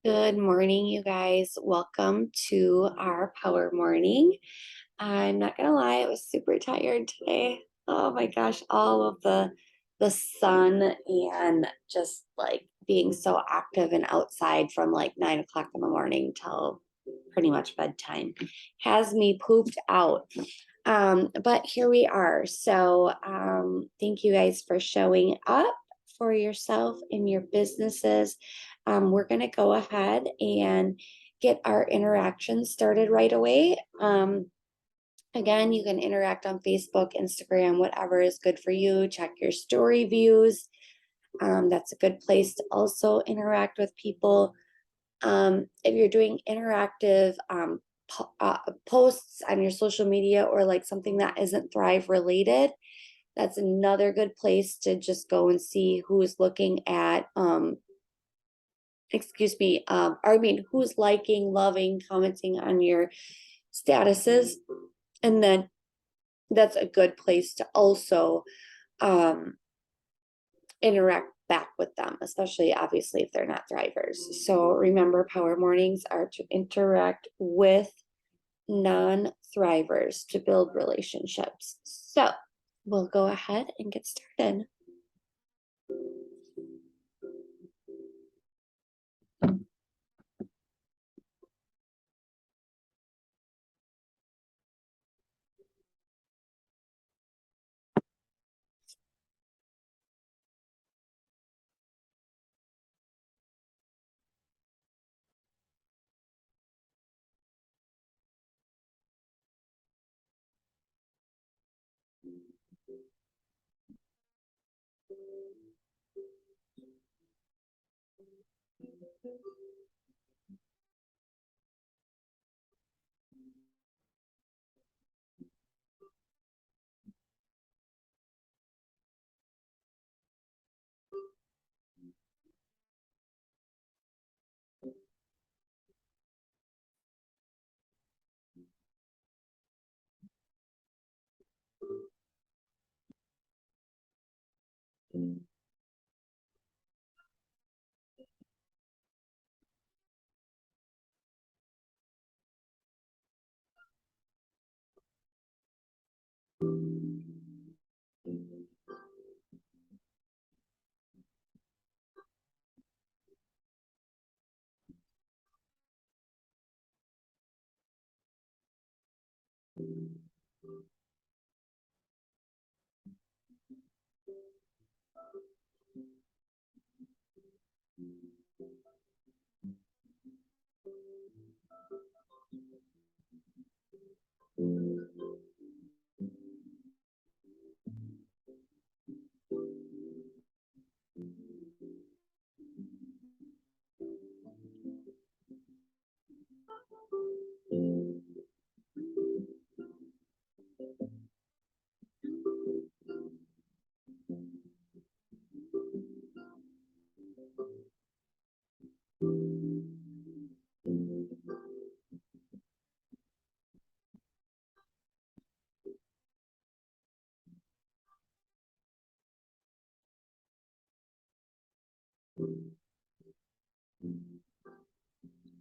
Good morning, you guys. Welcome to our power morning. I'm not gonna lie, I was super tired today. Oh my gosh, all of the sun and just like being so active and outside from like 9 o'clock in the morning till pretty much bedtime has me pooped out. But here we are. Thank you guys for showing up for yourself and your businesses. We're going to go ahead and get our interaction started right away. Again, you can interact on Facebook, Instagram, whatever is good for you. Check your story views. That's a good place to also interact with people. If you're doing interactive posts on your social media or like something that isn't Thrive related, that's another good place to just go and see who's looking at I mean who's liking, loving, commenting on your statuses. And then that's a good place to also um interact back with them, especially obviously if they're not thrivers. So remember, power mornings are to interact with non-thrivers to build relationships. So we'll go ahead and get started.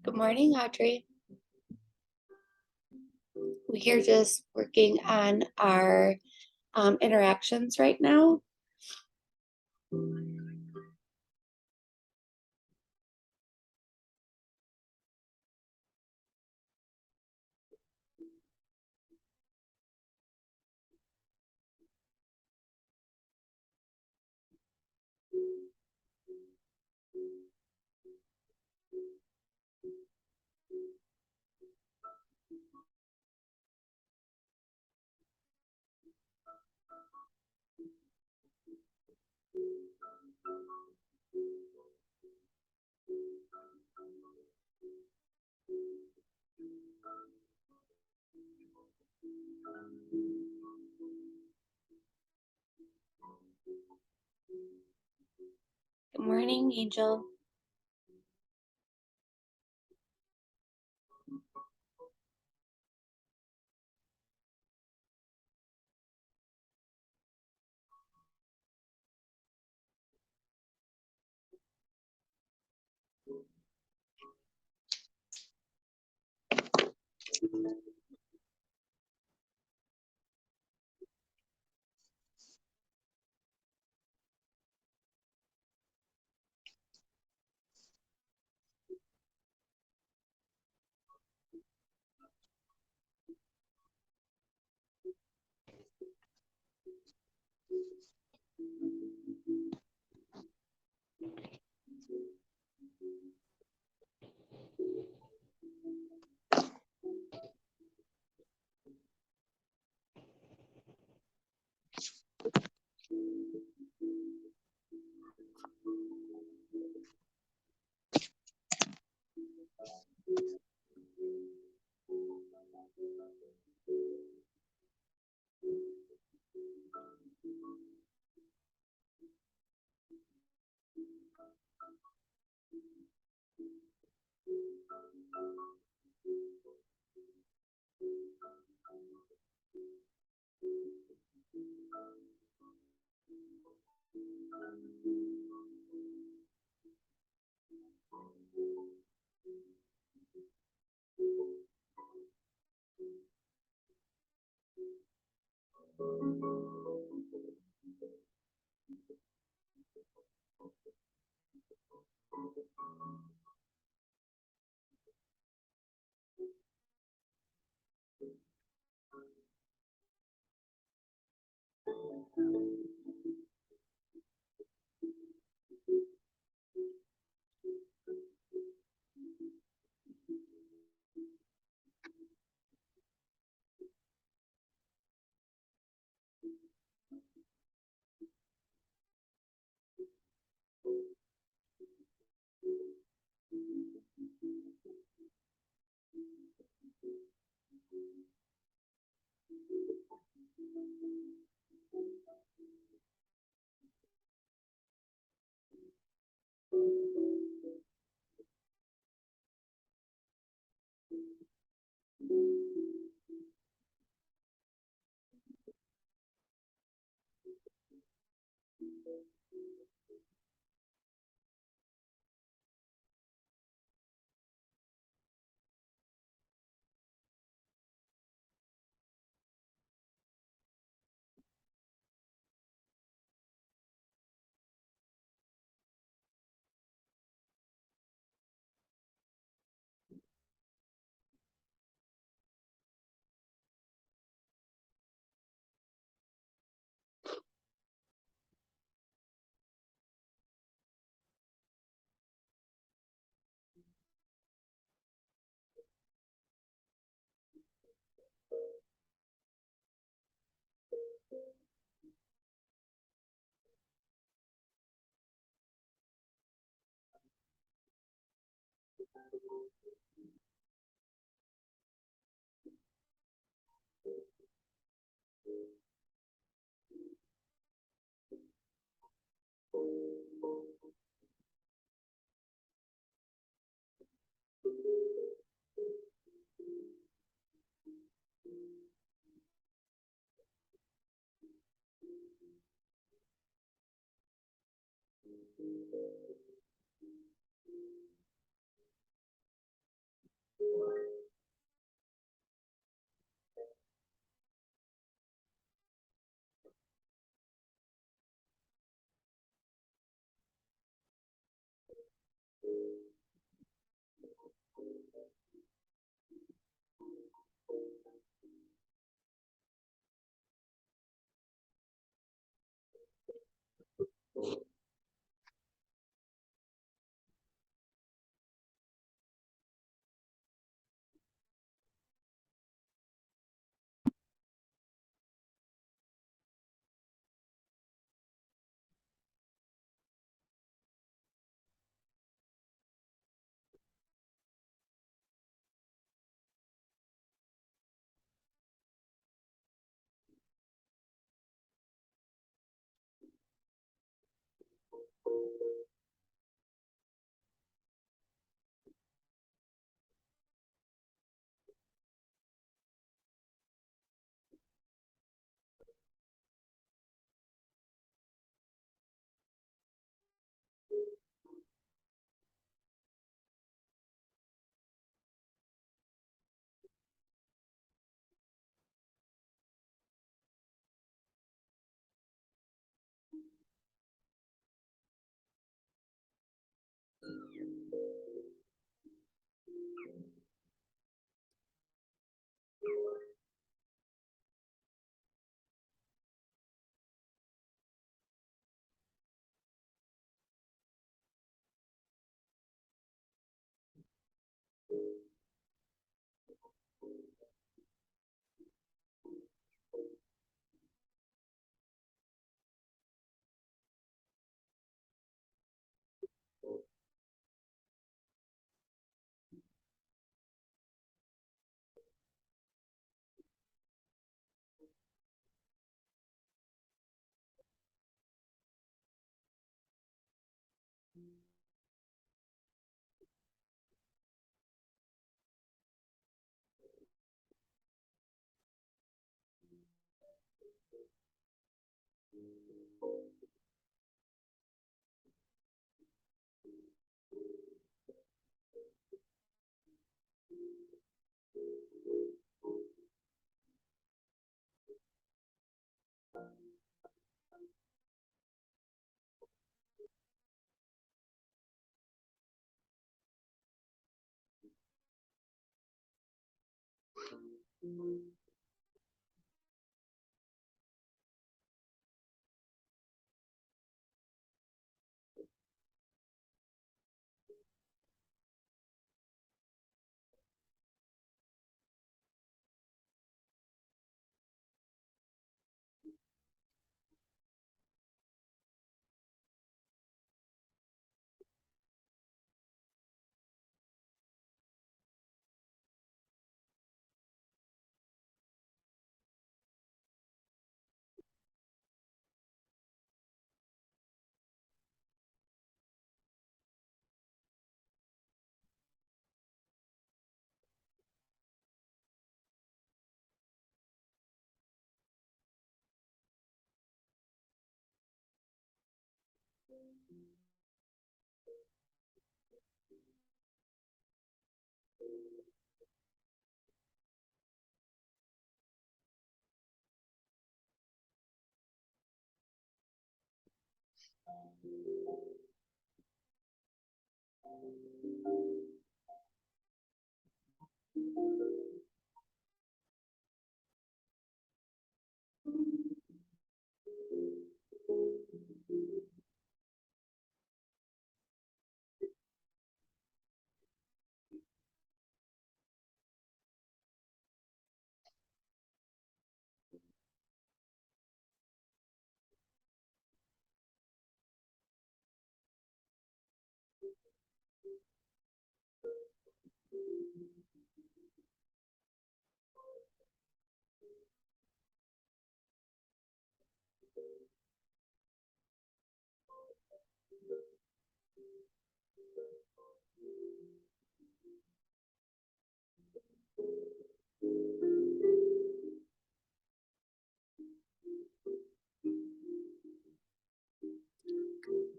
Good morning, Audrey. We're just working on our interactions right now. Good morning, Angel.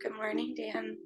Good morning, Dan.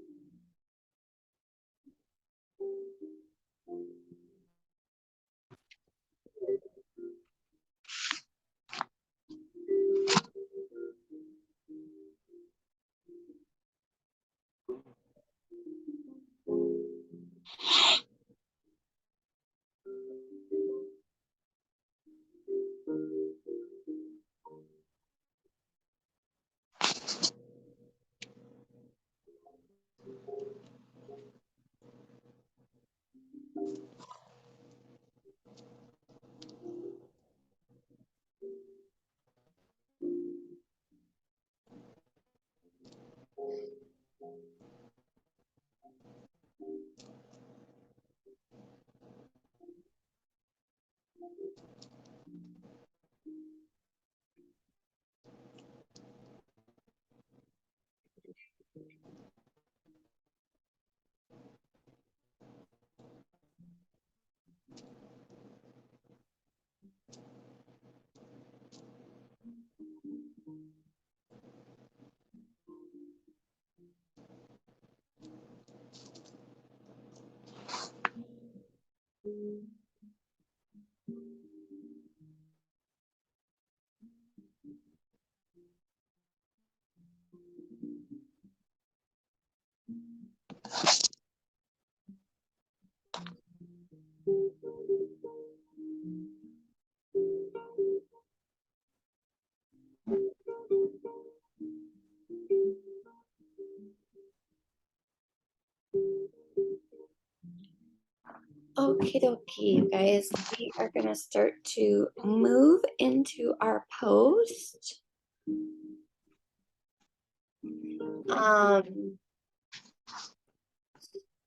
Okie dokie, you guys. We are going to start to move into our post.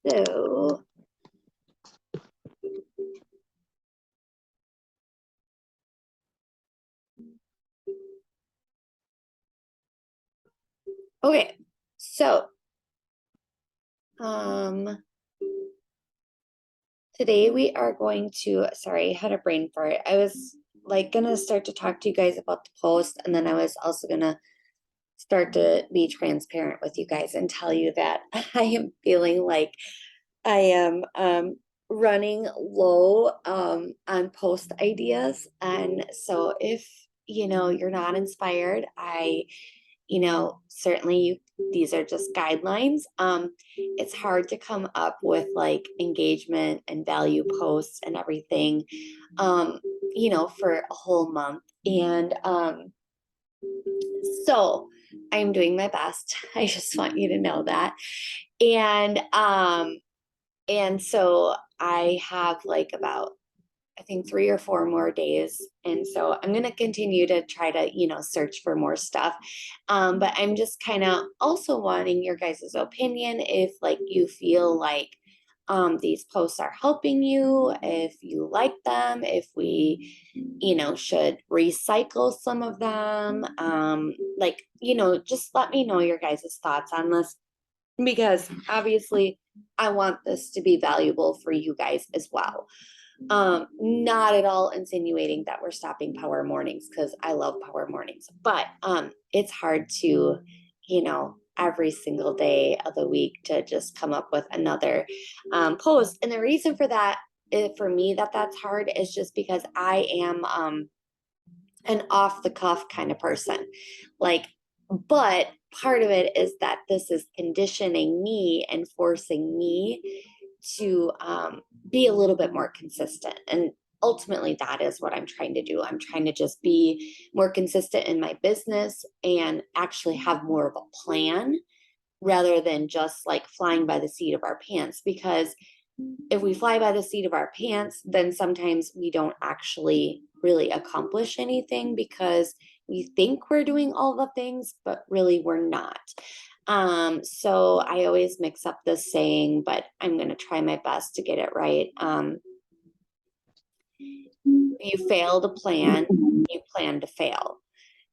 So okay, so today we are going to, sorry, I had a brain fart. I was like gonna start to talk to you guys about the post, and then I was also gonna start to be transparent with you guys and tell you that I am feeling like I am running low on post ideas. And so if, you're not inspired, certainly these are just guidelines. It's hard to come up with like engagement and value posts and everything, um, for a whole month. And so I'm doing my best. I just want you to know that. And so I have like about, I think 3 or 4 more days. And so I'm going to continue to try to, search for more stuff. But I'm just kind of also wanting your guys' opinion if like you feel like these posts are helping you, if you like them, if we, should recycle some of them. Just let me know your guys' thoughts on this, because obviously I want this to be valuable for you guys as well. Not at all insinuating that we're stopping power mornings, because I love power mornings, but it's hard to, every single day of the week to just come up with another post. And the reason for that, for me, that's hard is just because I am an off the cuff kind of person. Like, but part of it is that this is conditioning me and forcing me to be a little bit more consistent. And ultimately, that is what I'm trying to do. I'm trying to just be more consistent in my business and actually have more of a plan rather than just like flying by the seat of our pants. Because if we fly by the seat of our pants, then sometimes we don't actually really accomplish anything because we think we're doing all the things, but really we're not. So I always mix up this saying, but I'm going to try my best to get it right. You fail to plan, you plan to fail.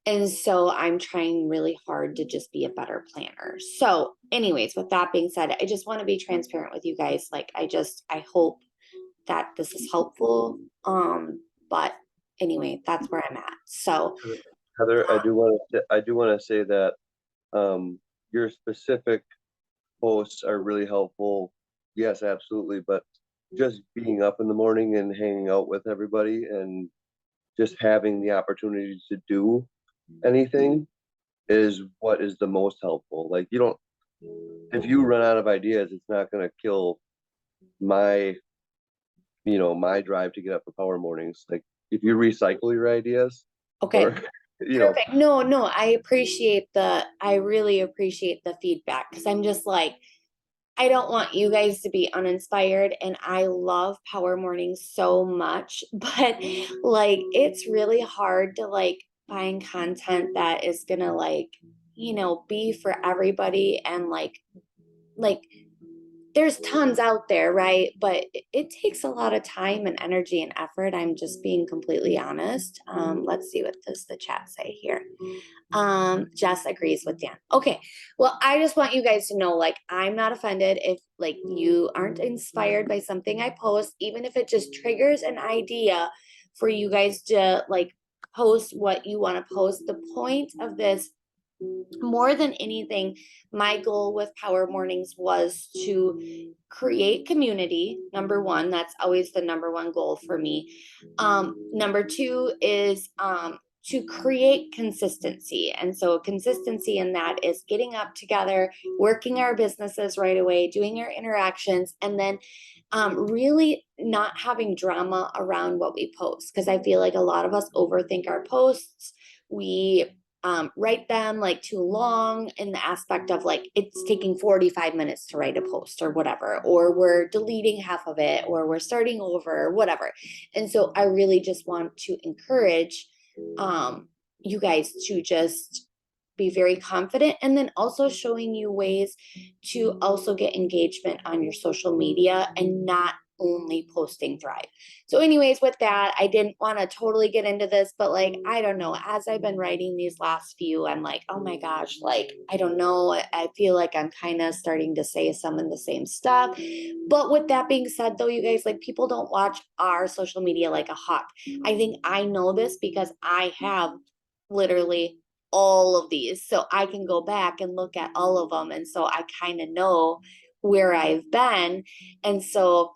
And so I'm trying really hard to just be a better planner. So anyways, with that being said, I just want to be transparent with you guys. Like, I hope that this is helpful. But anyway, that's where I'm at. So Heather, I do want to say that your specific posts are really helpful. Yes, absolutely. But just being up in the morning and hanging out with everybody and just having the opportunity to do anything is what is the most helpful. Like, you don't, if you run out of ideas, it's not going to kill my, my drive to get up for power mornings. Like, if you recycle your ideas, okay. or, you know, Perfect. No, I really appreciate the feedback, because I'm just like, I don't want you guys to be uninspired, and I love power mornings so much, but like it's really hard to like find content that is gonna like, be for everybody. And like there's tons out there, right? But it takes a lot of time and energy and effort. I'm just being completely honest. Let's see, what does the chat say here? Jess agrees with Dan. Okay. Well, I just want you guys to know, like, I'm not offended if like you aren't inspired by something I post, even if it just triggers an idea for you guys to like post what you want to post. The point of this, more than anything, my goal with Power Mornings was to create community. Number one, that's always the number one goal for me. Number two is to create consistency. And so, consistency in that is getting up together, working our businesses right away, doing our interactions, and then really not having drama around what we post. Because I feel like a lot of us overthink our posts. We write them like too long, in the aspect of like it's taking 45 minutes to write a post or whatever, or we're deleting half of it, or we're starting over, or whatever. And so I really just want to encourage you guys to just be very confident, and then also showing you ways to also get engagement on your social media and not only posting Thrive. So anyways, with that, I didn't want to totally get into this, but like, I don't know, as I've been writing these last few, I'm like, oh my gosh, like, I don't know, I feel like I'm kind of starting to say some of the same stuff. But with that being said, though, you guys, like, people don't watch our social media like a hawk. I think I know this because I have literally all of these. So I can go back and look at all of them. And so I kind of know where I've been. And so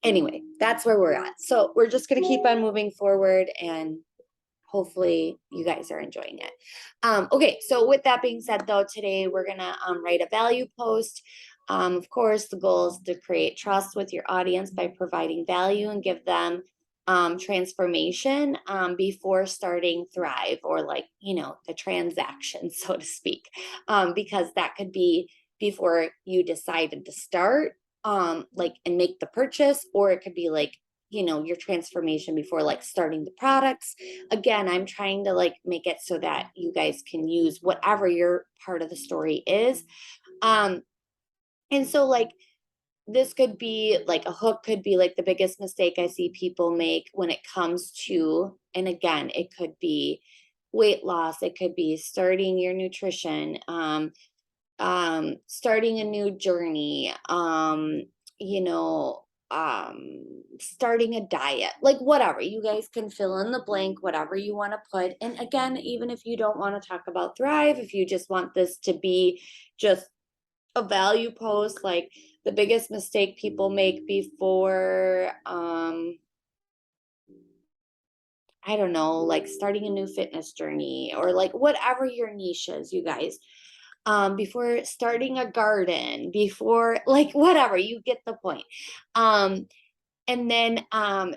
anyway, that's where we're at. So we're just going to keep on moving forward, and hopefully you guys are enjoying it. Okay, so with that being said, though, today we're gonna write a value post. Of course, the goal is to create trust with your audience by providing value and give them transformation before starting Thrive, or like, the transaction, so to speak, because that could be before you decided to start, like, and make the purchase, or it could be like, your transformation before like starting the products. Again, I'm trying to like make it so that you guys can use whatever your part of the story is. um and so like this could be like a hook, could be like the biggest mistake I see people make when it comes to, and again, it could be weight loss, it could be starting your nutrition, starting a new journey, you know starting a diet, like whatever, you guys can fill in the blank, whatever you want to put. And again, even if you don't want to talk about Thrive, if you just want this to be just a value post, like the biggest mistake people make before I don't know, like starting a new fitness journey, or like whatever your niche is, you guys, before starting a garden, before like whatever, you get the point. Um, and then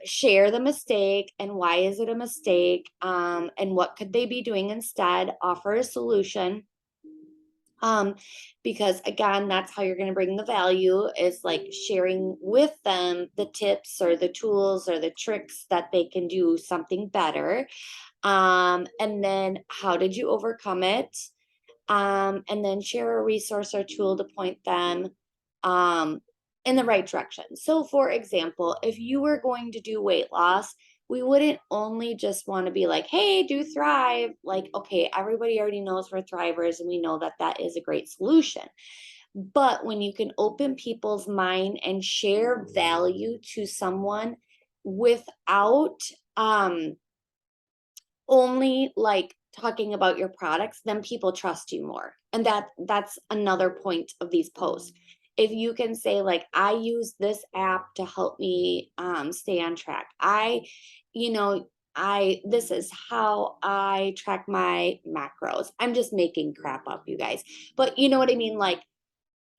share the mistake and why is it a mistake, and what could they be doing instead. Offer a solution, um, because again, that's how you're going to bring the value, is like sharing with them the tips or the tools or the tricks that they can do something better. And then how did you overcome it? And then share a resource or tool to point them um, in the right direction. So, for example, if you were going to do weight loss, we wouldn't only just want to be like, hey, do Thrive. Like, okay, everybody already knows we're Thrivers and we know that that is a great solution. But when you can open people's mind and share value to someone without only like talking about your products, then people trust you more. And that's another point of these posts. If you can say like, I use this app to help me stay on track. You know, this is how I track my macros. I'm just making crap up, you guys. But you know what I mean? Like,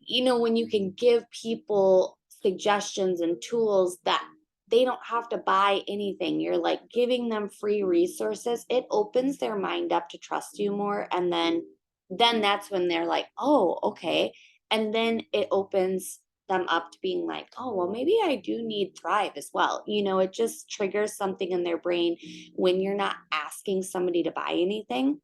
when you can give people suggestions and tools that they don't have to buy anything, you're like giving them free resources, it opens their mind up to trust you more. And then that's when they're like, oh, okay. And then it opens them up to being like, oh, well, maybe I do need Thrive as well. It just triggers something in their brain when you're not asking somebody to buy anything.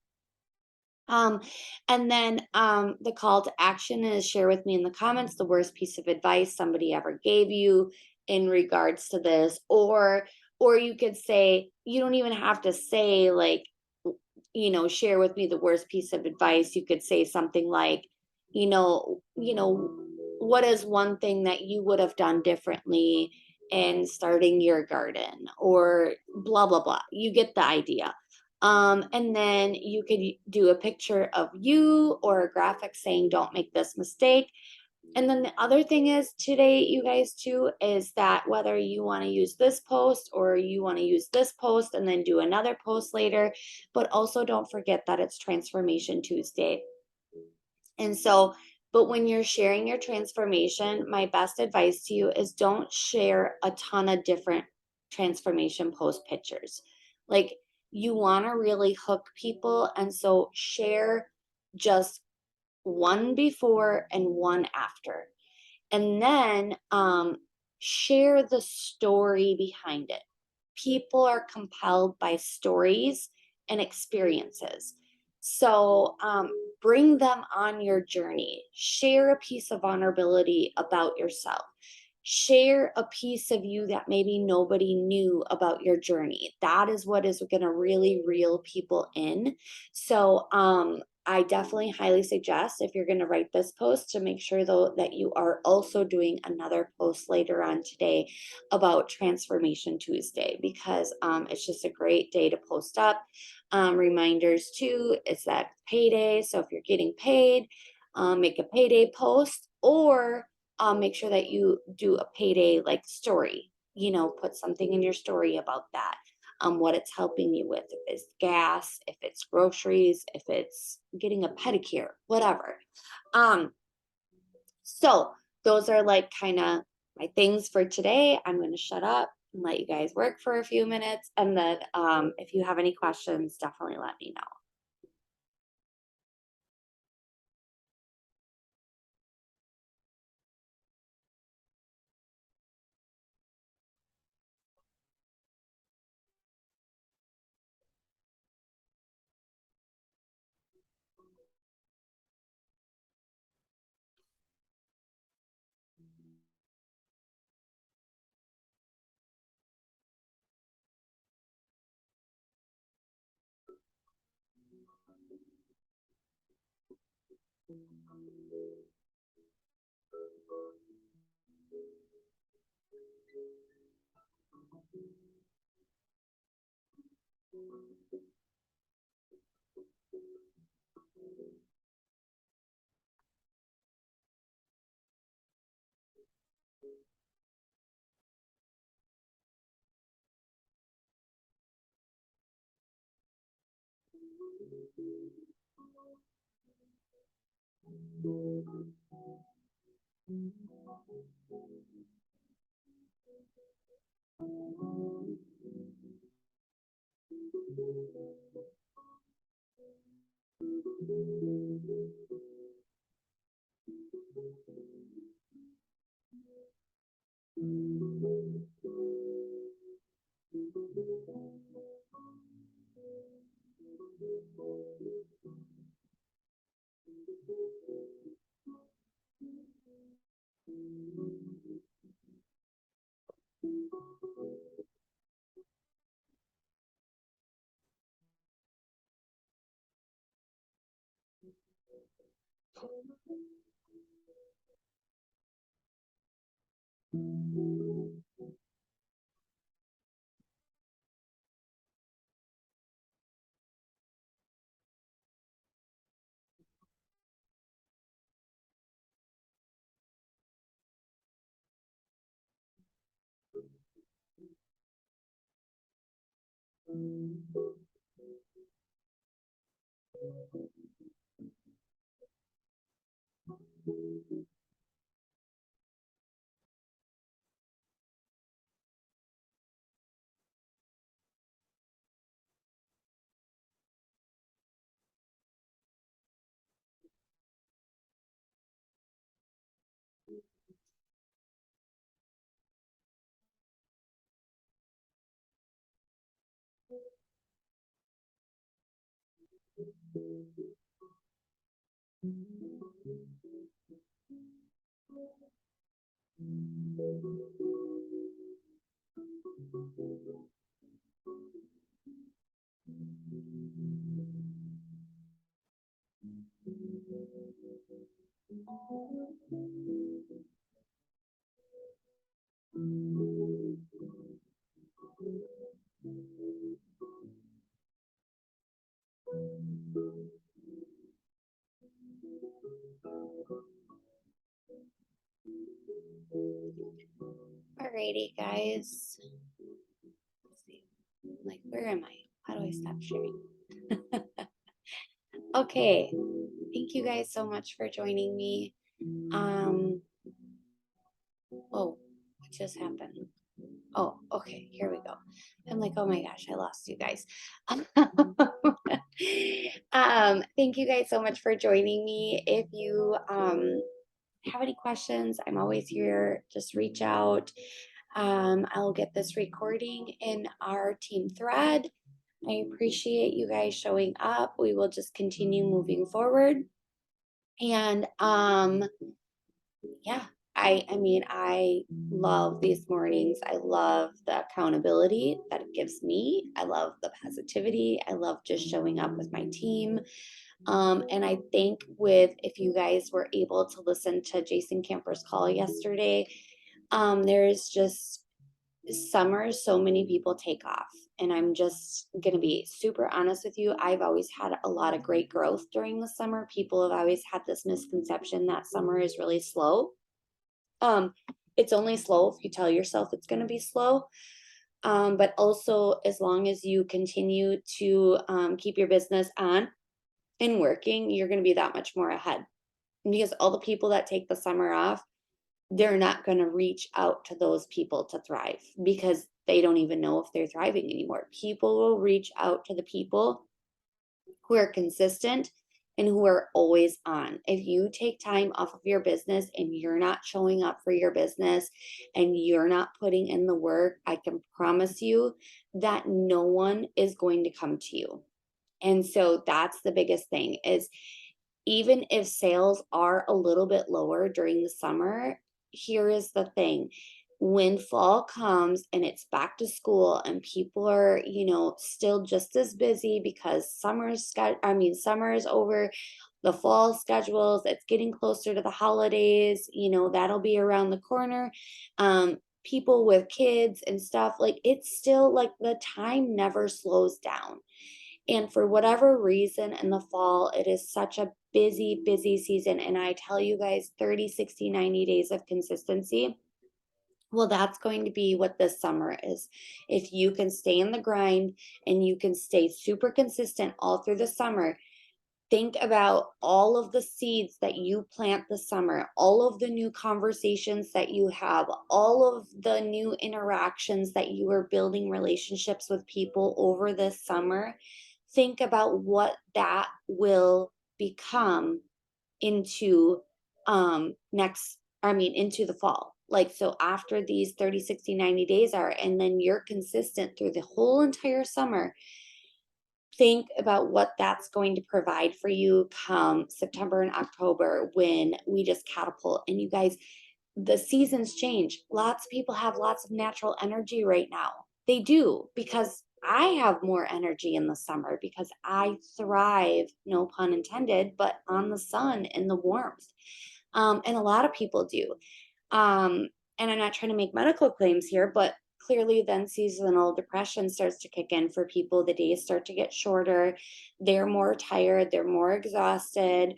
um, and then the call to action is share with me in the comments the worst piece of advice somebody ever gave you in regards to this. Or you could say, you don't even have to say like, share with me the worst piece of advice. You could say something like, what is one thing that you would have done differently in starting your garden, or blah blah blah. You get the idea. And then you could do a picture of you or a graphic saying, don't make this mistake. And then the other thing is today, you guys, too, is that whether you want to use this post or you want to use this post and then do another post later, but also don't forget that it's Transformation Tuesday. And so, but when you're sharing your transformation, my best advice to you is don't share a ton of different transformation post pictures. Like, you want to really hook people. And so share just one before and one after. And then share the story behind it. People are compelled by stories and experiences. So bring them on your journey. Share a piece of vulnerability about yourself. Share a piece of you that maybe nobody knew about your journey. That is what is going to really reel people in. So I definitely highly suggest, if you're going to write this post, to make sure though that you are also doing another post later on today about Transformation Tuesday, because it's just a great day to post up. Reminders too, it's that payday. So if you're getting paid, make a payday post, or make sure that you do a payday like story, put something in your story about that, what it's helping you with, if it's gas, if it's groceries, if it's getting a pedicure, whatever. Um, so those are like kind of my things for today. I'm going to shut up and let you guys work for a few minutes. And then if you have any questions, definitely let me know. Alrighty, guys. Let's see. Like, where am I? How do I stop sharing? Okay. Thank you guys so much for joining me. Um, oh, what just happened? Oh, okay, here we go. I'm like, oh my gosh, I lost you guys. Thank you guys so much for joining me. If you have any questions, I'm always here. Just reach out. I'll get this recording in our team thread. I appreciate you guys showing up. We will just continue moving forward. And yeah, I mean, I love these mornings. I love the accountability that it gives me. I love the positivity. I love just showing up with my team. And I think with if you guys were able to listen to Jason Camper's call yesterday, there's just summer, so many people take off. And I'm just going to be super honest with you. I've always had a lot of great growth during the summer. People have always had this misconception that summer is really slow. Um, it's only slow if you tell yourself it's going to be slow. But also, as long as you continue to keep your business on and working, you're going to be that much more ahead. Because all the people that take the summer off, they're not going to reach out to those people to thrive because they don't even know if they're thriving anymore. People will reach out to the people who are consistent and who are always on. If you take time off of your business and you're not showing up for your business and you're not putting in the work, I can promise you that no one is going to come to you. And so that's the biggest thing is even if sales are a little bit lower during the summer, here is the thing. When fall comes and it's back to school and people are, still just as busy because summer is over, the fall schedules, it's getting closer to the holidays, that'll be around the corner. People with kids and stuff, like it's still like the time never slows down. And for whatever reason in the fall, it is such a busy, busy season. And I tell you guys, 30, 60, 90 days of consistency. Well, that's going to be what this summer is. If you can stay in the grind and you can stay super consistent all through the summer, think about all of the seeds that you plant this summer, all of the new conversations that you have, all of the new interactions that you are building relationships with people over this summer. Think about what that will become into into the fall. Like, so after these 30, 60, 90 days are, and then you're consistent through the whole entire summer, think about what that's going to provide for you come September and October when we just catapult. And you guys, the seasons change. Lots of people have lots of natural energy right now. They do because I have more energy in the summer because I thrive, no pun intended, but on the sun and the warmth. And a lot of people do. Um, and I'm not trying to make medical claims here, but clearly then seasonal depression starts to kick in for people. The days start to get shorter. They're more tired. They're more exhausted.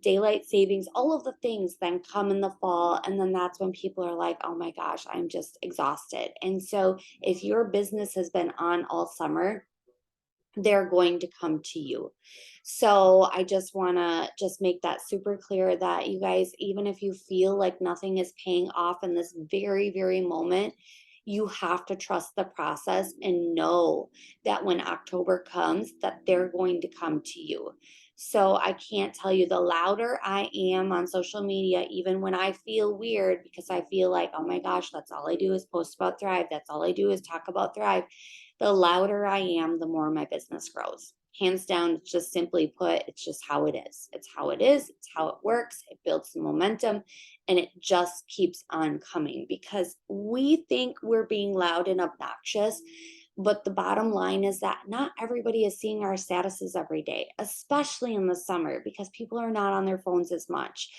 Daylight savings, all of the things then come in the fall. And then that's when people are like, oh my gosh, I'm just exhausted. And so if your business has been on all summer, they're going to come to you. So I just want to just make that super clear that you guys, even if you feel like nothing is paying off in this very, very moment, you have to trust the process and know that when October comes, that they're going to come to you. So I can't tell you, the louder I am on social media, even when I feel weird because I feel like, oh my gosh, that's all I do is post about Thrive. That's all I do is talk about Thrive. The louder I am, the more my business grows. Hands down, just simply put, it's just how it is. It's how it is. It's how it works. It builds some momentum and it just keeps on coming because we think we're being loud and obnoxious. But the bottom line is that not everybody is seeing our statuses every day, especially in the summer because people are not on their phones as much.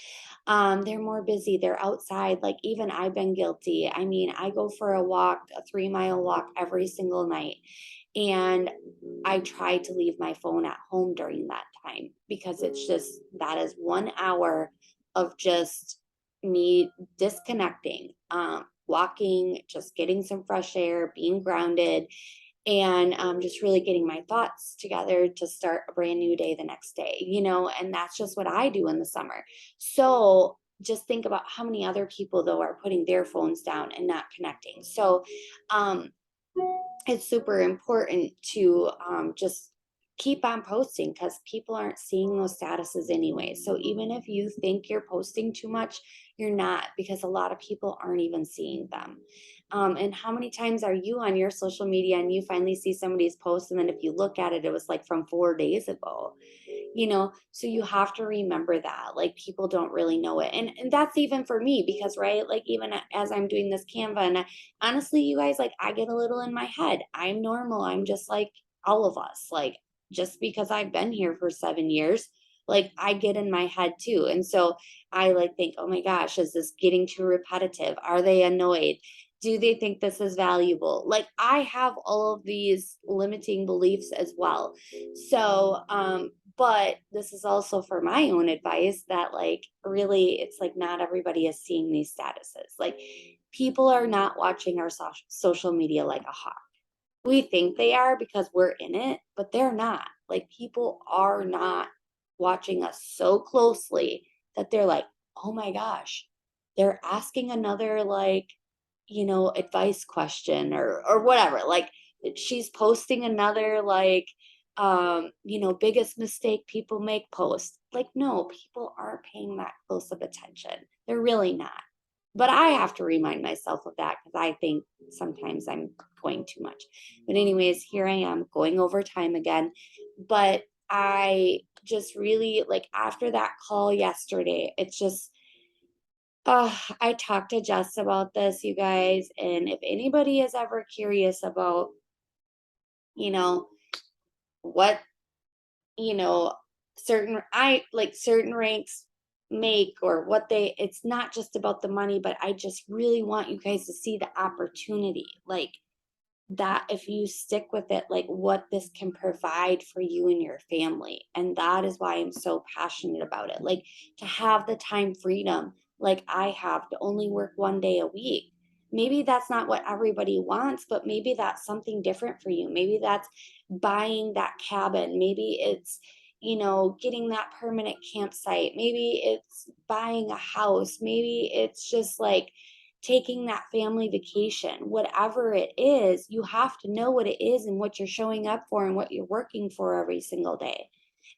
They're more busy. They're outside. Like even I've been guilty. I mean, I go for a walk, a 3 mile walk every single night. And I try to leave my phone at home during that time because it's just, that is 1 hour of just me disconnecting, walking, just getting some fresh air, being grounded, and just really getting my thoughts together to start a brand new day the next day, and that's just what I do in the summer. So just think about how many other people though are putting their phones down and not connecting. So um, it's super important to just keep on posting because people aren't seeing those statuses anyway. So even if you think you're posting too much, you're not, because a lot of people aren't even seeing them. And how many times are you on your social media and you finally see somebody's post, and then if you look at it, it was like from 4 days ago? So you have to remember that like people don't really know it. And that's even for me because right, like even as I'm doing this Canva, and honestly you guys, like I get a little in my head. I'm normal. I'm just like all of us. Like just because I've been here for 7 years, like I get in my head too. And so I like think, oh my gosh, is this getting too repetitive? Are they annoyed? Do they think this is valuable? Like I have all of these limiting beliefs as well. So, but this is also for my own advice that like really it's like not everybody is seeing these statuses. Like people are not watching our social media like a hawk. We think they are because we're in it, but they're not. Like people are not watching us so closely that they're like, "Oh my gosh, they're asking another like, advice question or whatever." Like she's posting another like biggest mistake people make post. Like no, people aren't paying that close of attention. They're really not. But I have to remind myself of that because I think sometimes I'm going too much. But, anyways, here I am going over time again. But I just really like after that call yesterday, it's just, I talked to Jess about this, you guys. And if anybody is ever curious about, you know, what you know, certain ranks make or what they it's not just about the money, but I just really want you guys to see the opportunity. Like that if you stick with it, like what this can provide for you and your family. And that is why I'm so passionate about it. Like to have the time freedom, like I have to only work 1 day a week. Maybe that's not what everybody wants, but maybe that's something different for you. Maybe that's buying that cabin. Maybe it's, getting that permanent campsite. Maybe it's buying a house. Maybe it's just like taking that family vacation, whatever it is, you have to know what it is and what you're showing up for and what you're working for every single day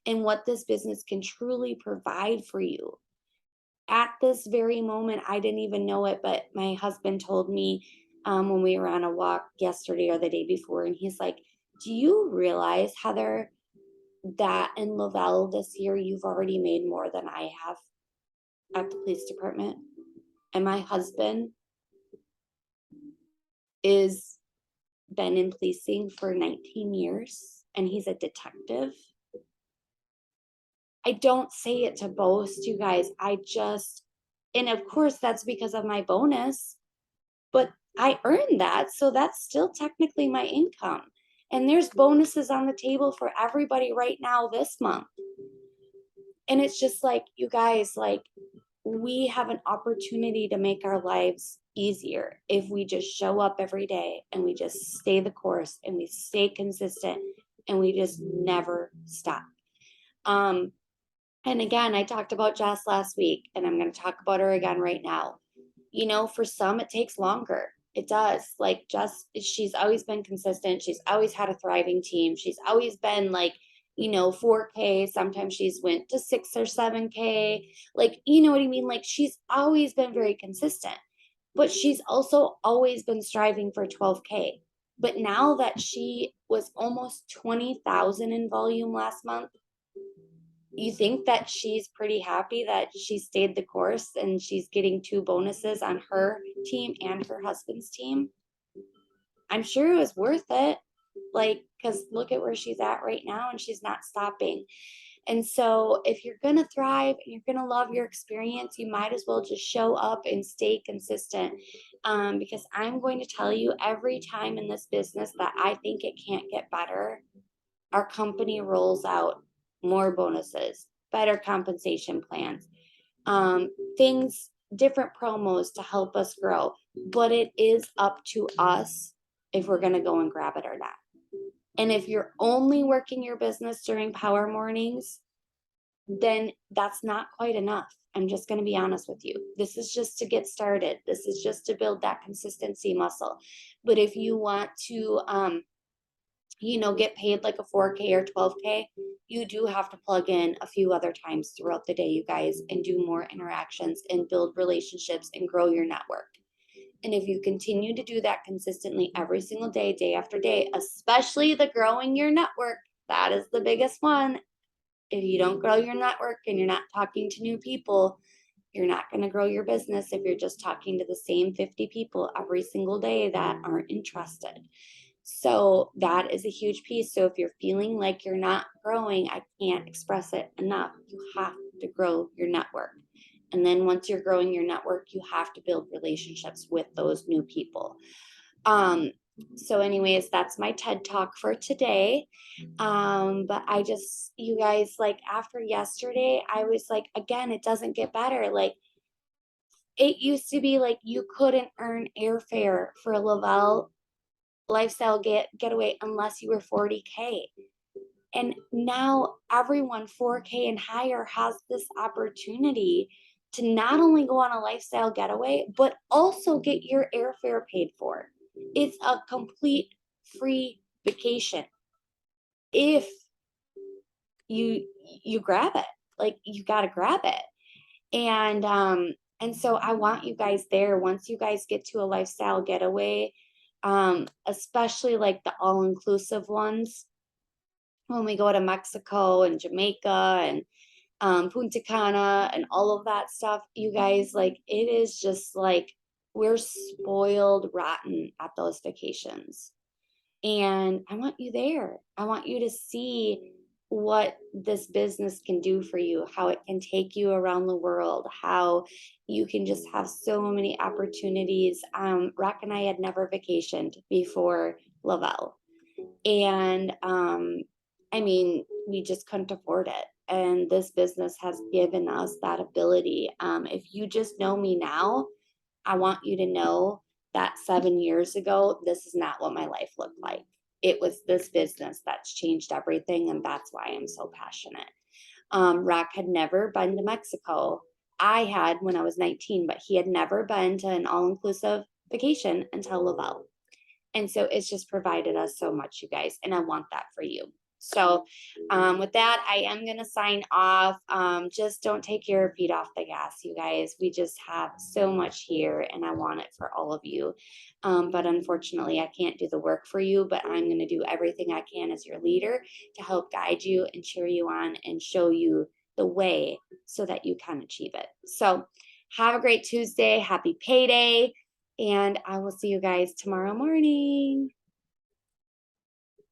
and what this business can truly provide for you. At this very moment, I didn't even know it, but my husband told me when we were on a walk yesterday or the day before, and he's like, "Do you realize, Heather, that in Lavelle this year you've already made more than I have at the police department?" And my husband is been in policing for 19 years and he's a detective. I don't say it to boast, you guys. And of course, that's because of my bonus, but I earned that. So that's still technically my income. And there's bonuses on the table for everybody right now this month. And it's just like, you guys, like, we have an opportunity to make our lives easier if we just show up every day and we just stay the course and we stay consistent and we just never stop. Um, and again, I talked about Jess last week and I'm going to talk about her again right now. For some, it takes longer. It does. Like Jess, she's always been consistent. She's always had a thriving team. She's always been like, 4K. Sometimes she's went to 6 or 7K. Like, you know what I mean? Like she's always been very consistent, but she's also always been striving for 12K. But now that she was almost 20,000 in volume last month, you think that she's pretty happy that she stayed the course and she's getting two bonuses on her team and her husband's team? I'm sure it was worth it. Like, because look at where she's at right now and she's not stopping. And so, if you're going to thrive and you're going to love your experience, you might as well just show up and stay consistent. Because I'm going to tell you every time in this business that I think it can't get better, our company rolls out more bonuses, better compensation plans, things, different promos to help us grow. But it is up to us if we're going to go and grab it or not. And if you're only working your business during power mornings, then that's not quite enough. I'm just going to be honest with you. This is just to get started. This is just to build that consistency muscle. But if you want to, get paid like a 4K or 12K, you do have to plug in a few other times throughout the day, you guys, and do more interactions and build relationships and grow your network. And if you continue to do that consistently every single day, day after day, especially the growing your network, that is the biggest one. If you don't grow your network and you're not talking to new people, you're not going to grow your business if you're just talking to the same 50 people every single day that aren't interested. So that is a huge piece. So if you're feeling like you're not growing, I can't express it enough. You have to grow your network. And then once you're growing your network, you have to build relationships with those new people. So anyways, that's my TED talk for today. But I just, you guys, like after yesterday, I was like, again, it doesn't get better. Like it used to be like you couldn't earn airfare for a Lavelle lifestyle getaway unless you were 40K. And now everyone 4K and higher has this opportunity to not only go on a lifestyle getaway, but also get your airfare paid for. It's a complete free vacation if you grab it. Like you got to grab it. And so I want you guys there once you guys get to a lifestyle getaway, especially like the all-inclusive ones when we go to Mexico and Jamaica and Punta Cana and all of that stuff, you guys, like it is just like we're spoiled rotten at those vacations. And I want you there. I want you to see what this business can do for you, how it can take you around the world, how you can just have so many opportunities. Rock and I had never vacationed before Lavelle. And I mean, we just couldn't afford it. And this business has given us that ability. If you just know me now, I want you to know that 7 years ago, this is not what my life looked like. It was this business that's changed everything. And that's why I'm so passionate. Rock had never been to Mexico. I had when I was 19, but he had never been to an all inclusive vacation until Lavelle. And so it's just provided us so much, you guys. And I want that for you. So with that, I am going to sign off. Just don't take your feet off the gas, you guys. We just have so much here and I want it for all of you. But unfortunately, I can't do the work for you, but I'm going to do everything I can as your leader to help guide you and cheer you on and show you the way so that you can achieve it. So have a great Tuesday. Happy payday. And I will see you guys tomorrow morning.